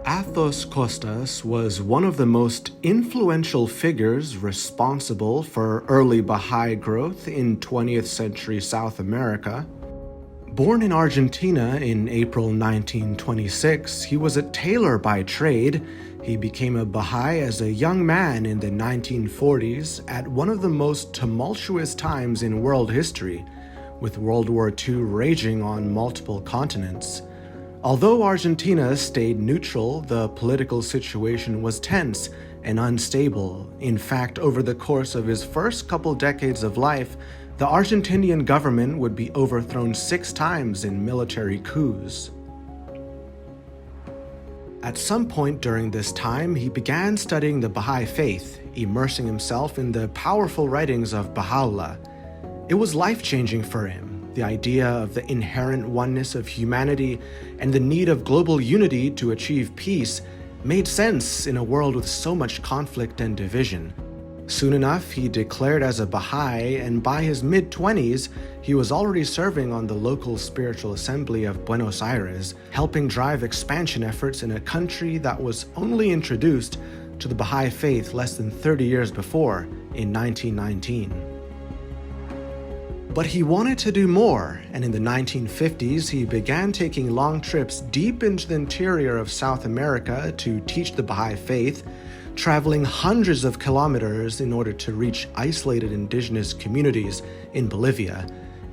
Athos Costas was one of the most influential figures responsible for early Baha'i growth in 20th century South America. Born in Argentina in April 1926, he was a tailor by trade. He became a Baha'i as a young man in the 1940s at one of the most tumultuous times in world history, with World War II raging on multiple continents. Although Argentina stayed neutral, the political situation was tense and unstable. In fact, over the course of his first couple decades of life, the Argentinian government would be overthrown 6 times in military coups. At some point during this time, he began studying the Baha'i faith, immersing himself in the powerful writings of Baha'u'llah. It was life-changing for him. The idea of the inherent oneness of humanity and the need of global unity to achieve peace made sense in a world with so much conflict and division. Soon enough, he declared as a Baha'i, and by his mid-20s, he was already serving on the local spiritual assembly of Buenos Aires, helping drive expansion efforts in a country that was only introduced to the Baha'i faith less than 30 years before, in 1919. But he wanted to do more, and in the 1950s, he began taking long trips deep into the interior of South America to teach the Baha'i faith, traveling hundreds of kilometers in order to reach isolated indigenous communities in Bolivia.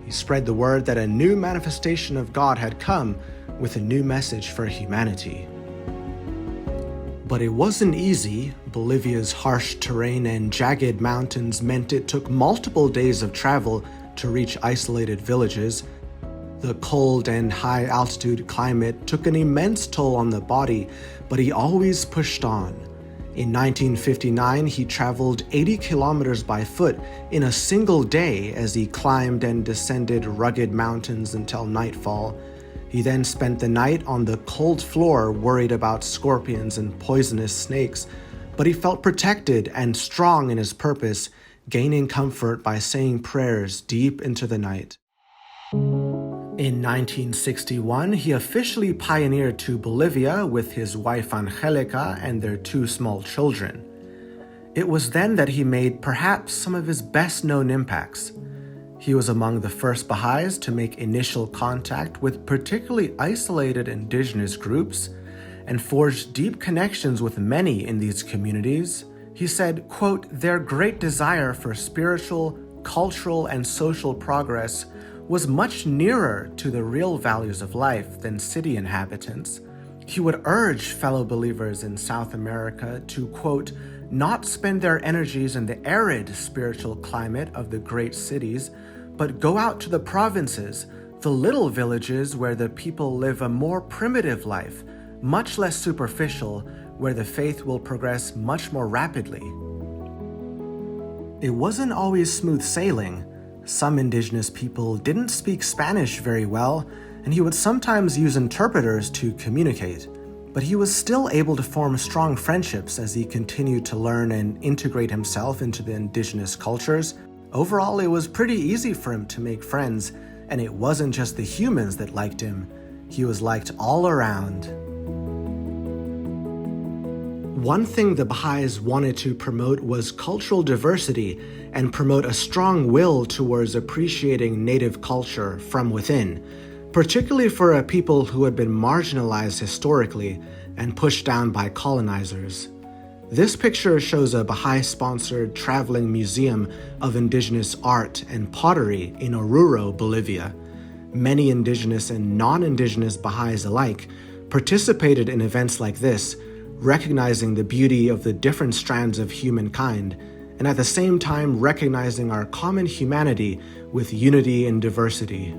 He spread the word that a new manifestation of God had come with a new message for humanity. But it wasn't easy. Bolivia's harsh terrain and jagged mountains meant it took multiple days of travel to reach isolated villages. The cold and high-altitude climate took an immense toll on the body, but he always pushed on. In 1959, he traveled 80 kilometers by foot in a single day as he climbed and descended rugged mountains until nightfall. He then spent the night on the cold floor worried about scorpions and poisonous snakes, but he felt protected and strong in his purpose, gaining comfort by saying prayers deep into the night. In 1961, he officially pioneered to Bolivia with his wife Angélica and their 2 small children. It was then that he made perhaps some of his best-known impacts. He was among the first Baha'is to make initial contact with particularly isolated indigenous groups and forged deep connections with many in these communities. He said, quote, "Their great desire for spiritual, cultural, and social progress was much nearer to the real values of life than city inhabitants. He would urge fellow believers in South America to, quote, not spend their energies in the arid spiritual climate of the great cities, but go out to the provinces, the little villages where the people live a more primitive life, much less superficial, where the faith will progress much more rapidly." It wasn't always smooth sailing. Some indigenous people didn't speak Spanish very well, and he would sometimes use interpreters to communicate. But he was still able to form strong friendships as he continued to learn and integrate himself into the indigenous cultures. Overall, it was pretty easy for him to make friends, and it wasn't just the humans that liked him. He was liked all around. One thing the Baha'is wanted to promote was cultural diversity and promote a strong will towards appreciating native culture from within, particularly for a people who had been marginalized historically and pushed down by colonizers. This picture shows a Baha'i-sponsored traveling museum of indigenous art and pottery in Oruro, Bolivia. Many indigenous and non-indigenous Baha'is alike participated in events like this, recognizing the beauty of the different strands of humankind, and at the same time recognizing our common humanity with unity and diversity.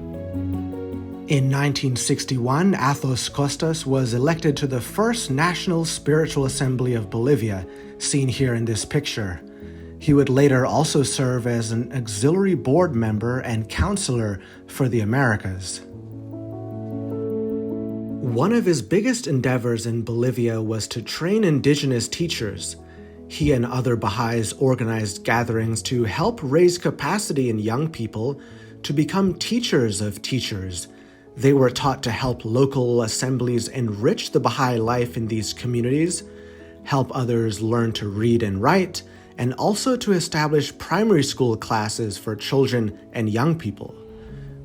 In 1961, Athos Costas was elected to the first National Spiritual Assembly of Bolivia, seen here in this picture. He would later also serve as an auxiliary board member and counselor for the Americas. One of his biggest endeavors in Bolivia was to train indigenous teachers. He and other Baha'is organized gatherings to help raise capacity in young people to become teachers of teachers. They were taught to help local assemblies enrich the Baha'i life in these communities, help others learn to read and write, and also to establish primary school classes for children and young people.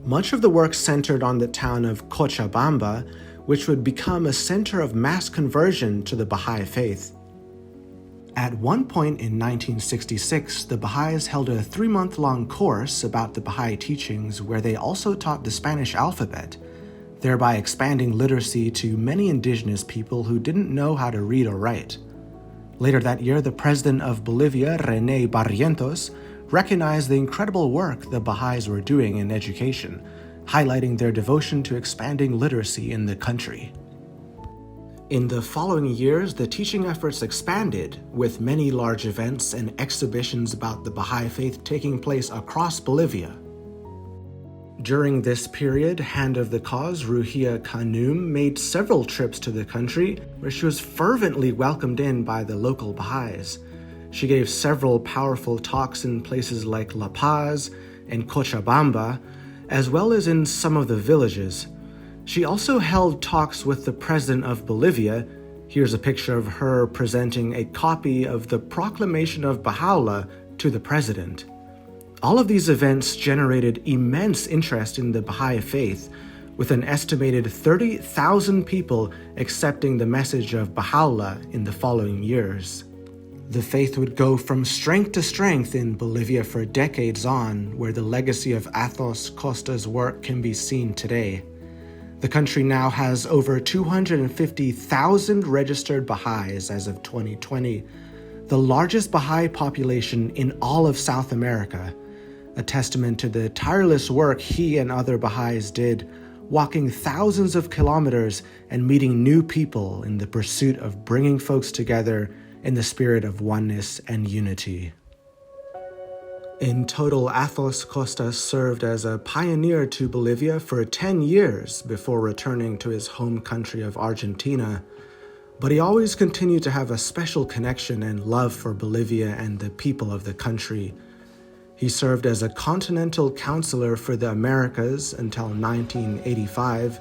Much of the work centered on the town of Cochabamba, which would become a center of mass conversion to the Baha'i faith. At one point in 1966, the Baha'is held a 3-month-long course about the Baha'i teachings where they also taught the Spanish alphabet, thereby expanding literacy to many indigenous people who didn't know how to read or write. Later that year, the president of Bolivia, René Barrientos, recognized the incredible work the Baha'is were doing in education, highlighting their devotion to expanding literacy in the country. In the following years, the teaching efforts expanded, with many large events and exhibitions about the Baha'i faith taking place across Bolivia. During this period, Hand of the Cause, Ruhia Khanum, made several trips to the country, where she was fervently welcomed in by the local Baha'is. She gave several powerful talks in places like La Paz and Cochabamba, as well as in some of the villages. She also held talks with the president of Bolivia. Here's a picture of her presenting a copy of the Proclamation of Baha'u'llah to the president. All of these events generated immense interest in the Baha'i faith, with an estimated 30,000 people accepting the message of Baha'u'llah in the following years. The faith would go from strength to strength in Bolivia for decades on, where the legacy of Athos Costas' work can be seen today. The country now has over 250,000 registered Baha'is as of 2020, the largest Baha'i population in all of South America, a testament to the tireless work he and other Baha'is did, walking thousands of kilometers and meeting new people in the pursuit of bringing folks together in the spirit of oneness and unity. In total, Athos Costas served as a pioneer to Bolivia for 10 years before returning to his home country of Argentina, but he always continued to have a special connection and love for Bolivia and the people of the country. He served as a Continental Counselor for the Americas until 1985,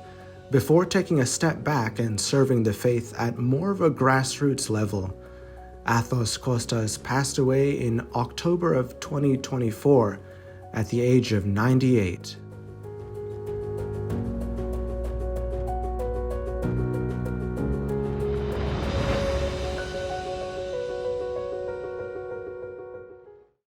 before taking a step back and serving the faith at more of a grassroots level. Athos Costas passed away in October of 2024 at the age of 98.